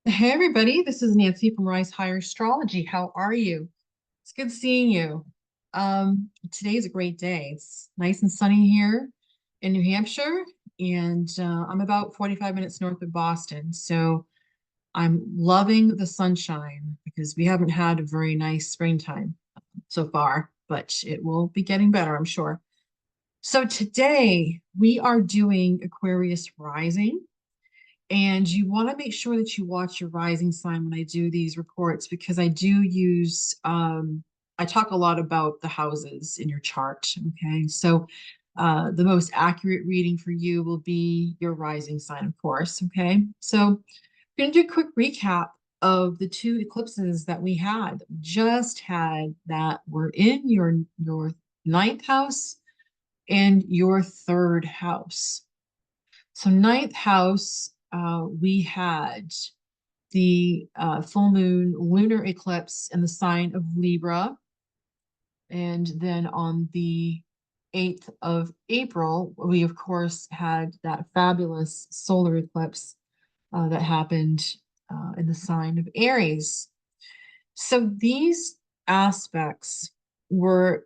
Hey everybody, this is Nancy from Rise Higher Astrology. How are you? It's good seeing you. Today's a great day. It's nice and sunny here in New Hampshire, and I'm about 45 minutes north of Boston. So I'm loving the sunshine because we haven't had a very nice springtime so far, but it will be getting better, I'm sure. So today we are doing Aquarius rising. And you want to make sure that you watch your rising sign when I do these reports because I do use, I talk a lot about the houses in your chart. Okay. So the most accurate reading for you will be your rising sign, of course. Okay. So I'm going to do a quick recap of the two eclipses that we had, just had that were in your ninth house and your third house. So ninth house, we had the full moon lunar eclipse in the sign of Libra. And then on the 8th of April, we of course had that fabulous solar eclipse that happened in the sign of Aries. So these aspects were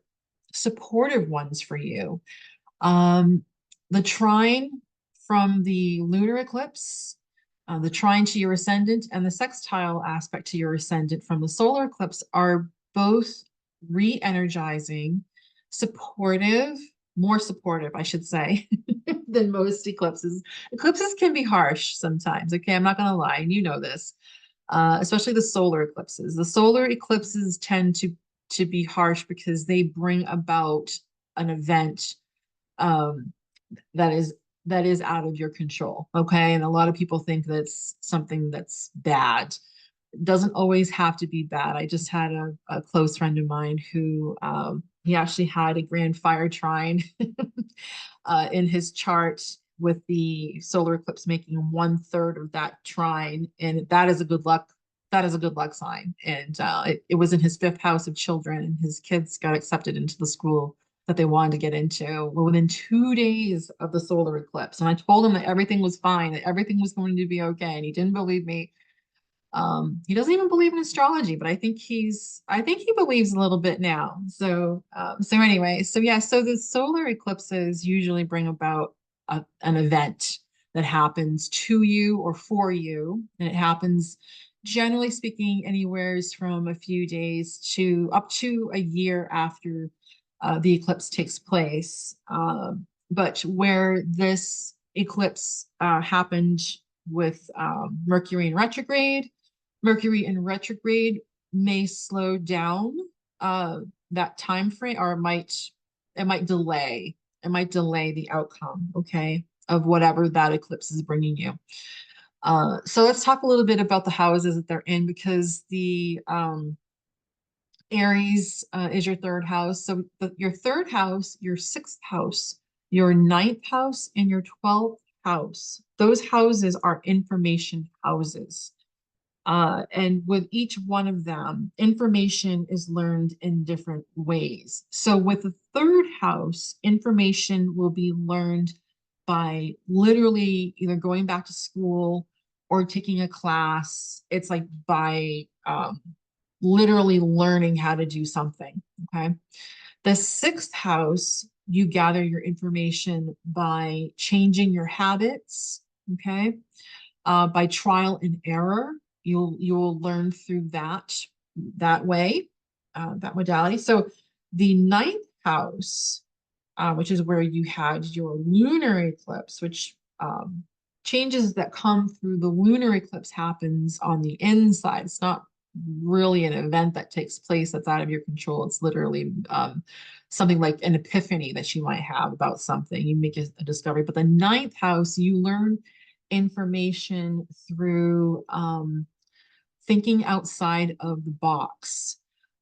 supportive ones for you. Um, the trine from the lunar eclipse, the trine to your ascendant, and the sextile aspect to your ascendant from the solar eclipse are both re-energizing, supportive, more supportive, I should say, than most eclipses. Eclipses can be harsh sometimes. Okay, I'm not going to lie, and you know this, especially the solar eclipses. The solar eclipses tend to be harsh because they bring about an event um, that is out of your control. Okay. And a lot of people think that's something that's bad. It doesn't always have to be bad. I just had a close friend of mine who he actually had a grand fire trine in his chart with the solar eclipse making 1/3 of that trine. And that is a good luck. That is a good luck sign. And it was in his fifth house of children, and his kids got accepted into the school that they wanted to get into within 2 days of the solar eclipse. And I told him that everything was fine, that everything was going to be okay. And he didn't believe me. He doesn't even believe in astrology, but I think he believes a little bit now. So anyway, so yeah, so the solar eclipses usually bring about an event that happens to you or for you, and it happens generally speaking anywheres from a few days to up to a year after the eclipse takes place. But where this eclipse happened with Mercury in retrograde may slow down that time frame, or it might delay the outcome, okay, of whatever that eclipse is bringing you. So let's talk a little bit about the houses that they're in because the Aries is your third house. So your third house, your sixth house, your ninth house, and your 12th house, those houses are information houses. And with each one of them, information is learned in different ways. So with the third house, information will be learned by literally either going back to school or taking a class. It's like by literally learning how to do something. Okay. The sixth house, you gather your information by changing your habits. Okay. By trial and error, you'll learn through that way, that modality. So the ninth house, which is where you had your lunar eclipse, which changes that come through the lunar eclipse happens on the inside. It's not really an event that takes place that's out of your control. It's literally something like an epiphany that you might have about something. You make a discovery. But the ninth house, you learn information through thinking outside of the box,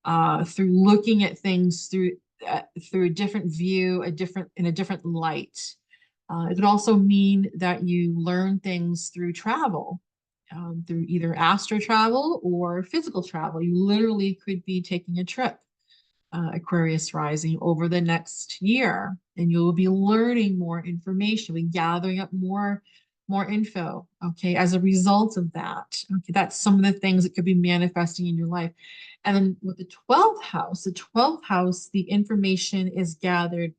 through looking at things through a different view, in a different light. It could also mean that you learn things through travel, through either astro travel or physical travel. You literally could be taking a trip, Aquarius rising, over the next year, and you'll be learning more information, be gathering up more more info. Okay, as a result of that. Okay, that's some of the things that could be manifesting in your life. And then with the 12th house, the information is gathered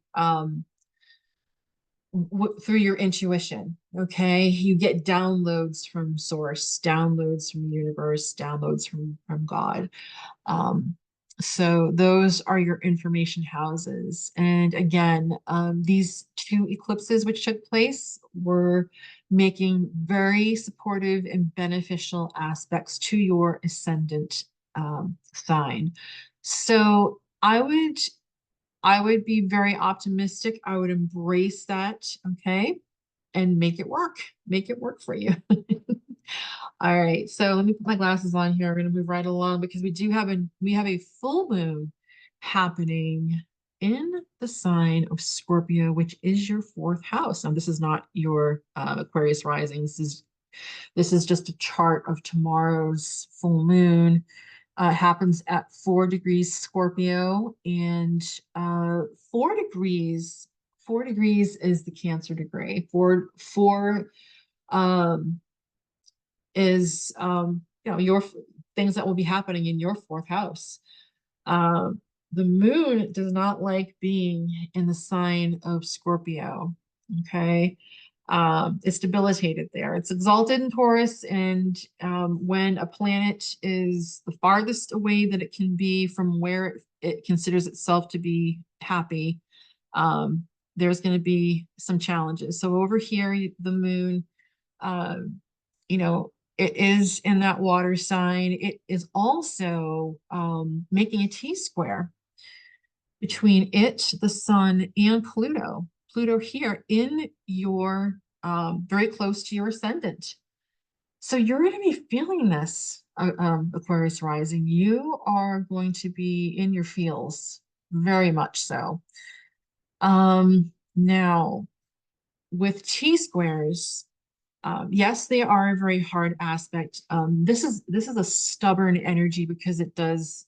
through your intuition. Okay, you get downloads from source, downloads from the universe, downloads from God. um, so those are your information houses. And again, these two eclipses which took place were making very supportive and beneficial aspects to your ascendant sign. So I would be very optimistic. I would embrace that, okay, and make it work. Make it work for you. All right, so let me put my glasses on here. We're gonna move right along because we have a full moon happening in the sign of Scorpio, which is your fourth house. Now, this is not your Aquarius rising. This is just a chart of tomorrow's full moon. Happens at 4 degrees Scorpio, and 4 degrees is the Cancer degree. Four um, is your things that will be happening in your fourth house. The moon does not like being in the sign of Scorpio. Okay. It's debilitated there. It's exalted in Taurus, and when a planet is the farthest away that it can be from where it considers itself to be happy, um, there's going to be some challenges. So over here, the moon, uh, you know, it is in that water sign. It is also making a T-square between it, the sun, and Pluto. Pluto here in your very close to your ascendant. So you're going to be feeling this, Aquarius rising. You are going to be in your feels, very much so. Now, with T-squares, yes, they are a very hard aspect. This is a stubborn energy because it does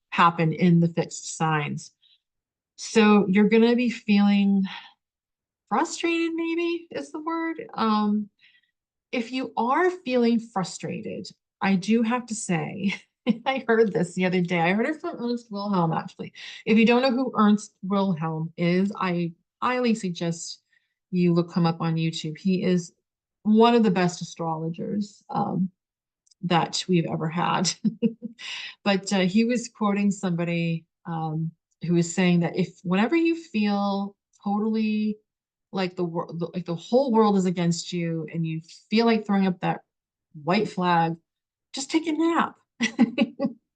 happen in the fixed signs. So you're gonna be feeling frustrated, maybe is the word. If you are feeling frustrated, I do have to say, I heard this the other day. I heard it from Ernst Wilhelm, actually. If you don't know who Ernst Wilhelm is, I highly suggest you look him up on YouTube. He is one of the best astrologers that we've ever had. But he was quoting somebody who was saying that if whenever you feel totally like the world, like the whole world is against you, and you feel like throwing up that white flag, just take a nap.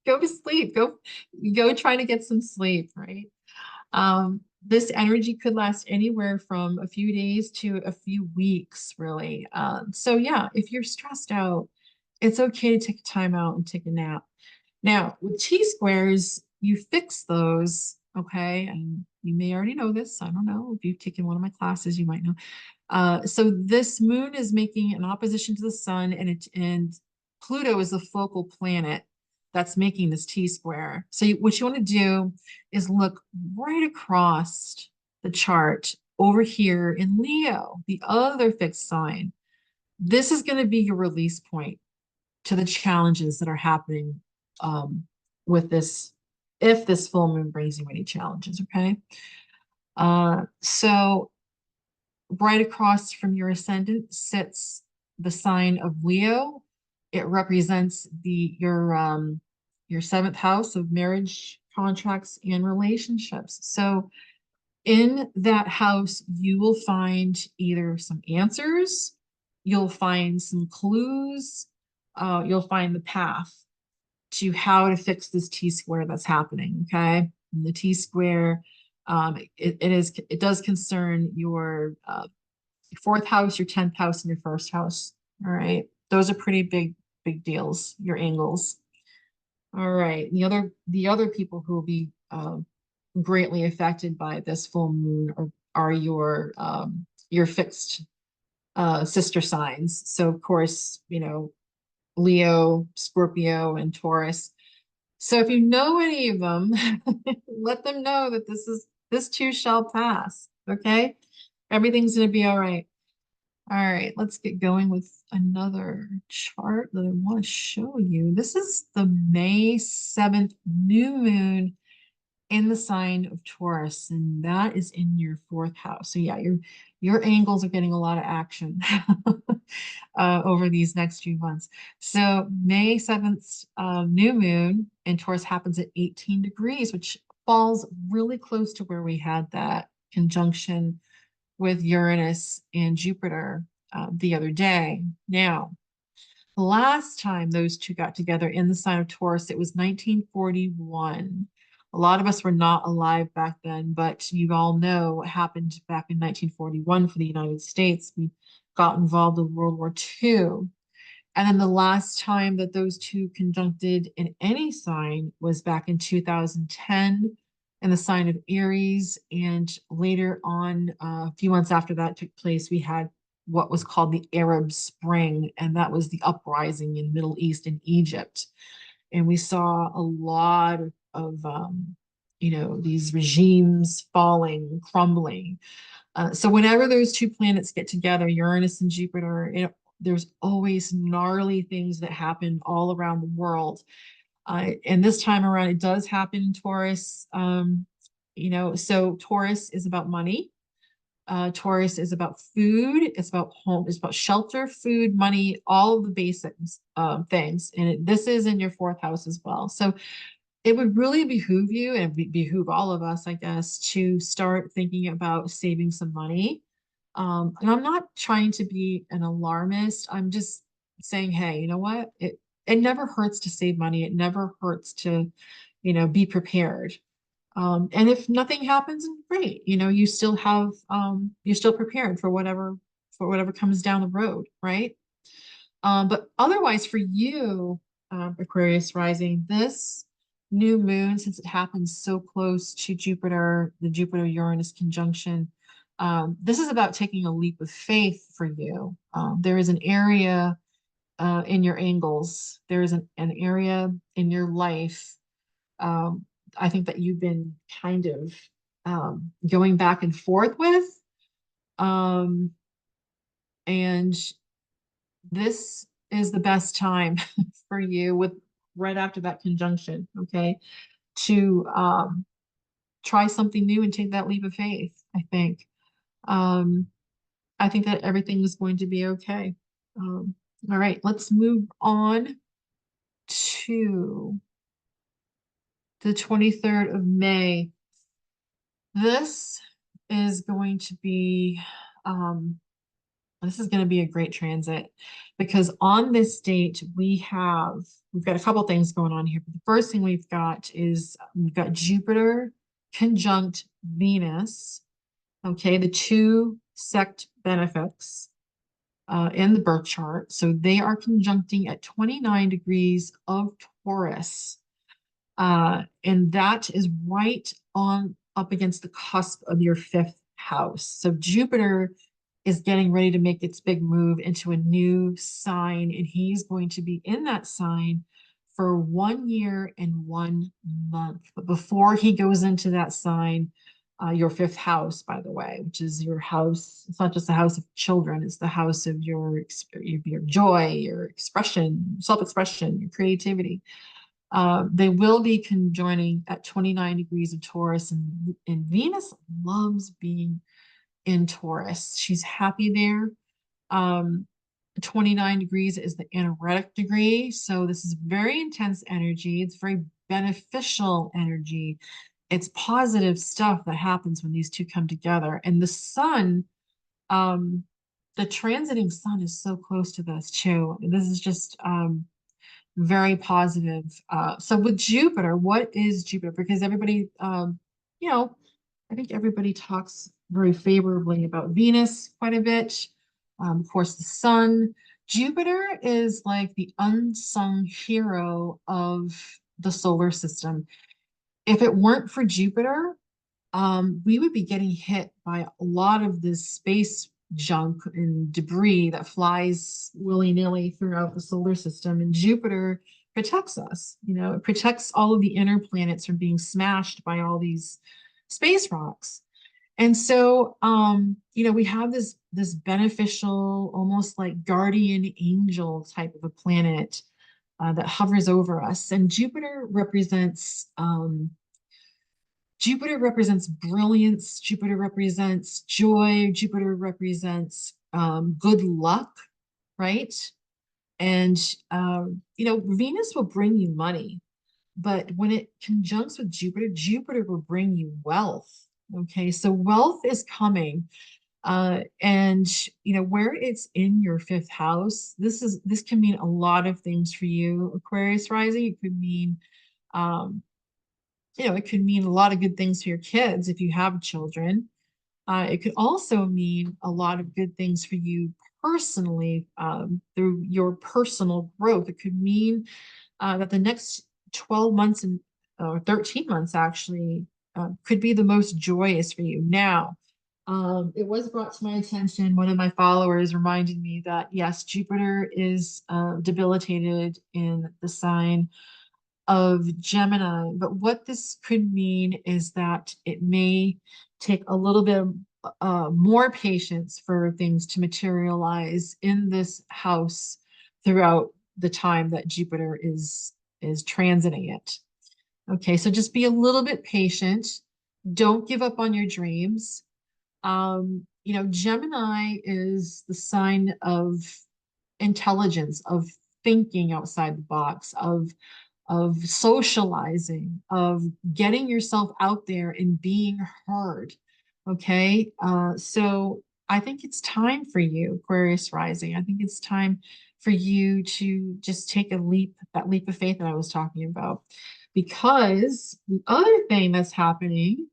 Go to sleep. Go try to get some sleep, right? This energy could last anywhere from a few days to a few weeks, really. So yeah, if you're stressed out, it's okay to take a time out and take a nap. Now, with T-squares, you fix those, okay? And you may already know this. I don't know. If you've taken one of my classes, you might know. So this moon is making an opposition to the sun, and Pluto is the focal planet that's making this T-square. So what you want to do is look right across the chart over here in Leo, the other fixed sign. This is going to be your release point to the challenges that are happening with this, if this full moon brings you any challenges, okay? So right across from your ascendant sits the sign of Leo. It represents your seventh house of marriage, contracts, and relationships. So in that house, you will find either some answers, you'll find some clues, you'll find the path to how to fix this T-square that's happening, okay? And the T-square, it does concern your fourth house, your 10th house, and your first house, all right? Those are pretty big deals, your angles. All right, the other people who will be greatly affected by this full moon are your fixed sister signs. So of course, Leo, Scorpio, and Taurus. So if you know any of them, let them know that this too shall pass. Okay, everything's gonna be all right. All right, let's get going with another chart that I want to show you. This is the May 7th new moon in the sign of Taurus, and that is in your fourth house. So yeah, your angles are getting a lot of action over these next few months. So May 7th new moon in Taurus happens at 18 degrees, which falls really close to where we had that conjunction with Uranus and Jupiter the other day. Now, the last time those two got together in the sign of Taurus, it was 1941. A lot of us were not alive back then, but you all know what happened back in 1941 for the United States. We got involved in World War II. And then the last time that those two conjuncted in any sign was back in 2010 in the sign of Aries. And later on, a few months after that took place, we had what was called the Arab Spring, and that was the uprising in Middle East and Egypt. And we saw a lot of these regimes falling, crumbling. So whenever those two planets get together, Uranus and Jupiter, there's always gnarly things that happen all around the world. And this time around, it does happen in Taurus. So Taurus is about money. Taurus is about food. It's about home. It's about shelter, food, money, all of the basic things. And this is in your fourth house as well. So it would really behoove you and behoove all of us, I guess, to start thinking about saving some money. And I'm not trying to be an alarmist. I'm just saying, hey, you know what? It never hurts to save money. It never hurts to, be prepared. And if nothing happens, great. You still have you're still prepared for whatever comes down the road, right? But otherwise, for you, Aquarius rising, this new moon, since it happens so close to Jupiter, the Jupiter-Uranus conjunction, this is about taking a leap of faith for you. There is an area in your angles, there is an area in your life. I think that you've been kind of going back and forth with. Um, and this is the best time for you with right after that conjunction, okay, to try something new and take that leap of faith, I think. Um, I think that everything is going to be okay. All right, let's move on to the 23rd of May. This is going to be this is going to be a great transit because on this date we've got a couple things going on here. But the first thing we've got Jupiter conjunct Venus. Okay, the two sect benefics in the birth chart. So they are conjuncting at 29 degrees of Taurus. And that is right on up against the cusp of your fifth house. So Jupiter is getting ready to make its big move into a new sign, and he's going to be in that sign for 1 year and 1 month. But before he goes into that sign, your fifth house, by the way, which is your house. It's not just the house of children, it's the house of your joy, your expression, self-expression, your creativity. They will be conjoining at 29 degrees of Taurus, and Venus loves being in Taurus. She's happy there. 29 degrees is the anaretic degree. So this is very intense energy. It's very beneficial energy. It's positive stuff that happens when these two come together. And the sun, the transiting sun is so close to this too. This is just very positive. So with Jupiter, what is Jupiter? Because everybody, I think everybody talks very favorably about Venus quite a bit. Of course, the sun. Jupiter is like the unsung hero of the solar system. If it weren't for Jupiter, we would be getting hit by a lot of this space junk and debris that flies willy-nilly throughout the solar system. And Jupiter protects us. It protects all of the inner planets from being smashed by all these space rocks. And so, we have this beneficial, almost like guardian angel type of a planet that hovers over us. And Jupiter represents brilliance. Jupiter represents joy. Jupiter represents good luck, right? And Venus will bring you money, but when it conjuncts with Jupiter, Jupiter will bring you wealth. Okay, so wealth is coming. And where it's in your fifth house, this can mean a lot of things for you, Aquarius rising. It could mean it could mean a lot of good things for your kids if you have children. It could also mean a lot of good things for you personally through your personal growth. It could mean that the next 12 months and 13 months actually could be the most joyous for you. Now, it was brought to my attention, one of my followers reminded me that yes, Jupiter is debilitated in the sign of Gemini, but what this could mean is that it may take a little bit more patience for things to materialize in this house throughout the time that Jupiter is transiting it. Okay, so just be a little bit patient. Don't give up on your dreams. Gemini is the sign of intelligence, of thinking outside the box, of socializing, of getting yourself out there and being heard. Okay. So I think it's time for you, Aquarius rising. I think it's time for you to just take that leap of faith that I was talking about. Because the other thing that's happening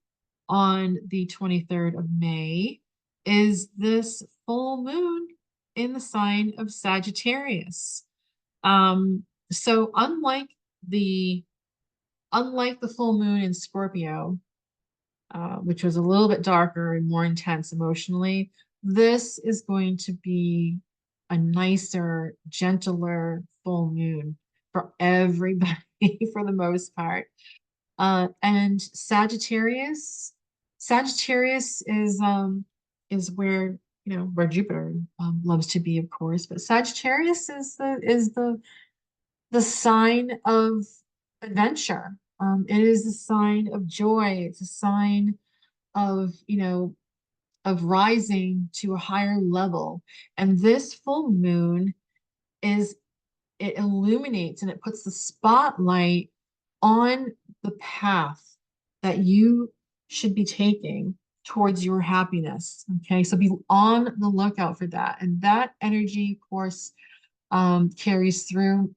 on the 23rd of May is this full moon in the sign of Sagittarius. So the unlike the full moon in Scorpio, which was a little bit darker and more intense emotionally, this is going to be a nicer, gentler full moon for everybody for the most part. And Sagittarius is where Jupiter loves to be, of course, but Sagittarius is the sign of adventure. It is a sign of joy. It's a sign of, of rising to a higher level. And this full moon it illuminates and it puts the spotlight on the path that you should be taking towards your happiness. Okay, so be on the lookout for that. And that energy, of course, carries through,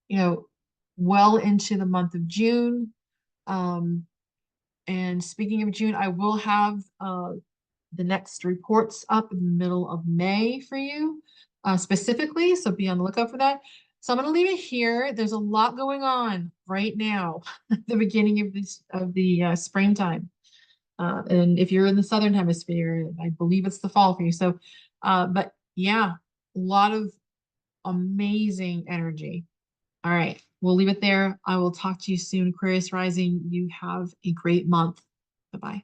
you know, well into the month of June. Um, and speaking of June, I will have the next reports up in the middle of May for you specifically. So be on the lookout for that. So I'm going to leave it here. There's a lot going on right now, at the beginning of the springtime. And if you're in the southern hemisphere, I believe it's the fall for you. So, but yeah, a lot of amazing energy. All right, we'll leave it there. I will talk to you soon, Aquarius rising. You have a great month. Bye-bye.